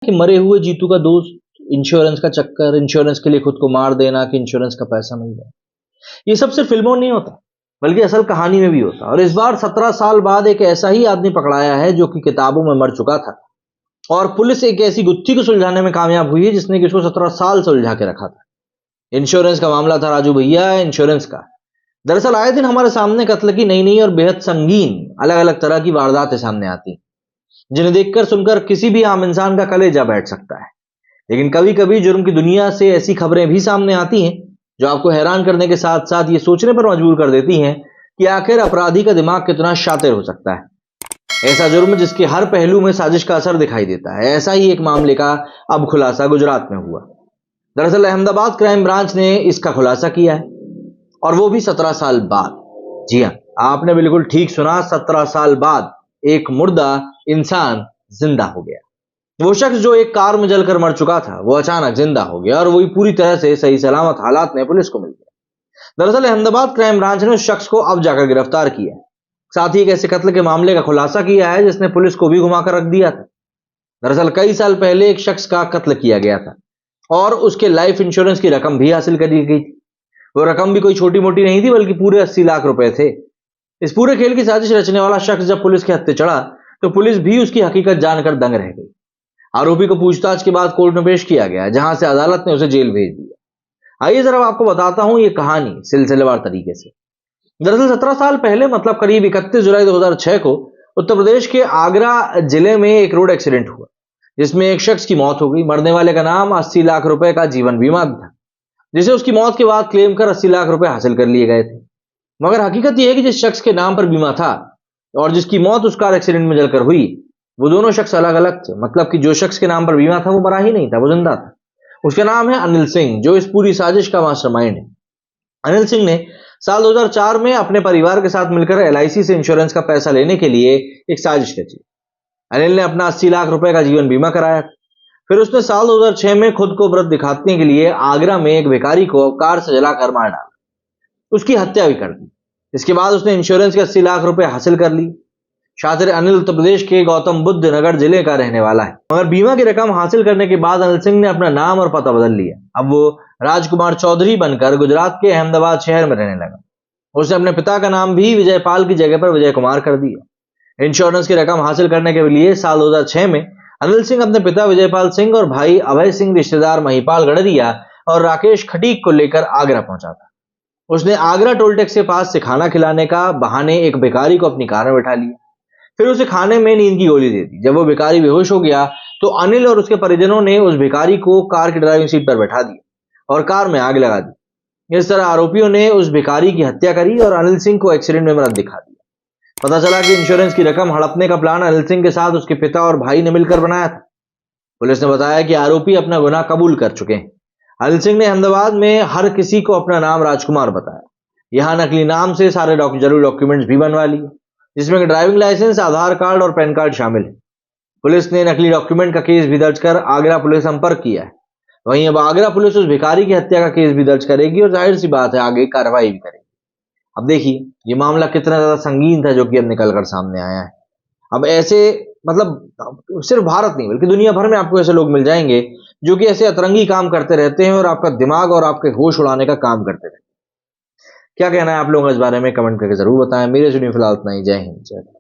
कि मरे हुए जीतू का दोस्त, इंश्योरेंस का चक्कर, इंश्योरेंस के लिए खुद को मार देना कि इंश्योरेंस का पैसा मिल जाए। ये सब सिर्फ फिल्मों में नहीं होता, बल्कि असल कहानी में भी होता। और इस बार 17 साल बाद एक ऐसा ही आदमी पकड़ाया है जो कि किताबों में मर चुका था, और पुलिस एक ऐसी गुत्थी को सुलझाने में कामयाब हुई है जिसने कि उसको 17 साल से उलझा के रखा था। इंश्योरेंस का मामला था राजू भैया, इंश्योरेंस का। दरअसल आए दिन हमारे सामने कत्ल की नई नई और बेहद संगीन अलग अलग तरह की वारदातें सामने आती, जिन्हें देखकर सुनकर किसी भी आम इंसान का कलेजा बैठ सकता है। लेकिन कभी कभी जुर्म की दुनिया से ऐसी खबरें भी सामने आती हैं जो आपको हैरान करने के साथ साथ ये सोचने पर मजबूर कर देती हैं कि आखिर अपराधी का दिमाग कितना शातिर हो सकता है। ऐसा जुर्म जिसके हर पहलू में साजिश का असर दिखाई देता है। ऐसा ही एक मामले का अब खुलासा गुजरात में हुआ। दरअसल अहमदाबाद क्राइम ब्रांच ने इसका खुलासा किया है, और वो भी 17 साल बाद। जी हाँ, आपने बिल्कुल ठीक सुना, 17 साल बाद एक मुर्दा इंसान जिंदा हो गया। वो शख्स जो एक कार में जलकर मर चुका था, वो अचानक जिंदा हो गया, और वही पूरी तरह से सही सलामत हालात में पुलिस को मिल गया। दरअसल अहमदाबाद क्राइम ब्रांच ने उस शख्स को अब जाकर गिरफ्तार किया है। साथ ही एक ऐसे कत्ल के मामले का खुलासा किया है जिसने पुलिस को भी घुमाकर रख दिया था। दरअसल कई साल पहले एक शख्स का कत्ल किया गया था, और उसके लाइफ इंश्योरेंस की रकम भी हासिल कर ली गई थी। वो रकम भी कोई छोटी मोटी नहीं थी, बल्कि पूरे 80 लाख रुपए थे। इस पूरे खेल की साजिश रचने वाला शख्स जब पुलिस के हत्थे चढ़ा तो पुलिस भी उसकी हकीकत जानकर दंग रह गई। आरोपी को पूछताछ के बाद कोर्ट में पेश किया गया, जहां से अदालत ने उसे जेल भेज दिया। आइए जरा आपको बताता हूं ये कहानी सिलसिलेवार तरीके से। दरअसल 17 साल पहले, मतलब करीब 31 जुलाई 2006 को उत्तर प्रदेश के आगरा जिले में एक रोड एक्सीडेंट हुआ, जिसमें एक शख्स की मौत हो गई। मरने वाले का नाम 80 लाख रुपए का जीवन बीमा था, जिसे उसकी मौत के बाद क्लेम कर 80 लाख रुपए हासिल कर लिए गए थे। मगर हकीकत यह है कि जिस शख्स के नाम पर बीमा था और जिसकी मौत उस कार एक्सीडेंट में जलकर हुई, वो दोनों शख्स अलग अलग थे। मतलब कि जो शख्स के नाम पर बीमा था वो मरा ही नहीं था, वो जिंदा था। उसका नाम है अनिल सिंह, जो इस पूरी साजिश का मास्टरमाइंड है। अनिल सिंह ने साल 2004 में अपने परिवार के साथ मिलकर LIC से इंश्योरेंस का पैसा लेने के लिए एक साजिश रची। अनिल ने अपना 80 लाख रुपए का जीवन बीमा कराया। फिर उसने साल 2006 में खुद को व्रत दिखाने के लिए आगरा में एक भिखारी को कार से जलाकर मार डाला, उसकी हत्या भी कर दी। इसके बाद उसने इंश्योरेंस के 80 लाख रुपए हासिल कर ली। शातिर अनिल उत्तर प्रदेश के गौतम बुद्ध नगर जिले का रहने वाला है, मगर बीमा की रकम हासिल करने के बाद अनिल सिंह ने अपना नाम और पता बदल लिया। अब वो राजकुमार चौधरी बनकर गुजरात के अहमदाबाद शहर में रहने लगा। उसने अपने पिता का नाम भी विजयपाल की जगह पर विजय कुमार कर दिया। इंश्योरेंस की रकम हासिल करने के लिए साल 2006 में अनिल सिंह अपने पिता विजयपाल सिंह और भाई अभय सिंह, रिश्तेदार महिपाल गडरिया और राकेश खटीक को लेकर आगरा पहुंचा था। उसने आगरा टोल टैक्स के पास से खाना खिलाने का बहाने एक भिखारी को अपनी कार में बैठा लिया। फिर उसे खाने में नींद की गोली दे दी। जब वो भिखारी बेहोश हो गया तो अनिल और उसके परिजनों ने उस भिखारी को कार की ड्राइविंग सीट पर बैठा दिया और कार में आग लगा दी। इस तरह आरोपियों ने उस भिखारी की हत्या करी और अनिल सिंह को एक्सीडेंट में मृत दिखा दिया। पता चला कि इंश्योरेंस की रकम हड़पने का प्लान अनिल सिंह के साथ उसके पिता और भाई ने मिलकर बनाया था। पुलिस ने बताया कि आरोपी अपना गुनाह कबूल कर चुके हैं। अनिल सिंह ने अहमदाबाद में हर किसी को अपना नाम राजकुमार बताया। यहाँ नकली नाम से सारे जरूरी डॉक्यूमेंट्स भी बनवा लिए, जिसमें ड्राइविंग लाइसेंस, आधार कार्ड और पैन कार्ड शामिल है। पुलिस ने नकली डॉक्यूमेंट का केस भी दर्ज कर आगरा पुलिस संपर्क किया है। वहीं अब आगरा पुलिस उस भिखारी की हत्या का केस भी दर्ज करेगी और जाहिर सी बात है आगे कार्रवाई भी करेगी। अब देखिए ये मामला कितना ज्यादा संगीन था जो कि अब निकल कर सामने आया है। अब ऐसे, मतलब सिर्फ भारत नहीं बल्कि दुनिया भर में आपको ऐसे लोग मिल जाएंगे जो कि ऐसे अतरंगी काम करते रहते हैं और आपका दिमाग और आपके होश उड़ाने का काम करते रहते हैं। क्या कहना है आप लोगों का इस बारे में कमेंट करके जरूर बताएं। मेरे सुनिए फिलहाल इतना ही। जय हिंद, जय भारत।